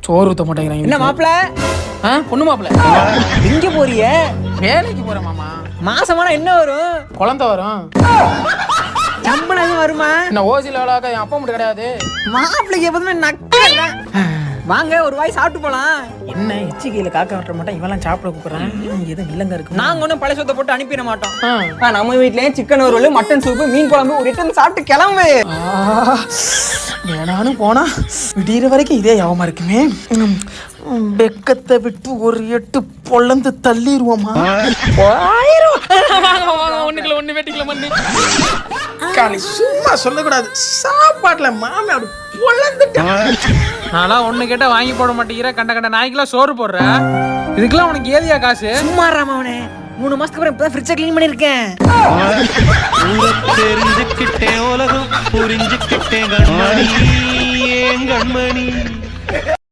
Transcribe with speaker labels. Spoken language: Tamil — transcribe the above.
Speaker 1: சோறு ஊத்த மாட்டேங்கிறாங்க.
Speaker 2: என்ன மாப்பிள?
Speaker 1: பொண்ணு மாப்பிள.
Speaker 2: எங்க போறிய?
Speaker 1: வேலைக்கு போறேன் மாமா.
Speaker 2: மாசமான என்ன வரும்?
Speaker 1: குழந்தை வரும்.
Speaker 2: சம்பளம் எதுவும் வருமா?
Speaker 1: என்ன ஓசில வேலைக்க என் அப்பா மட்டும் கிடையாது.
Speaker 2: மாப்பிளைக்கு எப்போதுமே நக்கல. வாங்க ஒரு வாய் சாப்பிட்டு போலாம்.
Speaker 1: என்ன எச்சிக்கையில காக்க விட்டுற மாட்டேன், இவெல்லாம் சாப்பிட கூப்பிடுறான். எதுவும் இல்லங்க இருக்கு.
Speaker 2: நாங்க ஒன்றும் பழைய சொத்தை போட்டு அனுப்பிட மாட்டோம். நம்ம வீட்லயே சிக்கன் வறுவல், மட்டன் சூப்பு, மீன் குழம்பு ஒரு எட்டு சாப்பிட்டு கிளம்பு.
Speaker 1: வேணாலும் போனா விடிகிற வரைக்கும் இதே யாவமா இருக்குமே. வெக்கத்தை விட்டு ஒரு எட்டு பொழந்து தள்ளிடுவோமா? ஒண்ணுக்குள்ள ஒண்ணு வெட்டிக்கல மண்ணு. காலி சும்மா சொல்லக்கூடாது. சாப்பாட்டுல மாமே அப்படி பொழந்துட்டேன். நான்லாம் ஒண்ணு கேட்டா வாங்கி போட மாட்டேங்கிற. கண்ட கண்ட நாய்க்கெல்லாம் சோறு போடுற. இதுக்கெல்லாம் உனக்கு ஏதியா காசு?
Speaker 2: சும்மா ராமவனே, 3 மாசத்துக்கு அப்புறம் இப்பதான் ஃப்ரிட்ஜை க்ளீன் பண்ணிருக்கேன்.
Speaker 3: தெரிஞ்சுக்கிட்டேன் உலகம் புரிஞ்சுக்கிட்டேன் கண்மணி.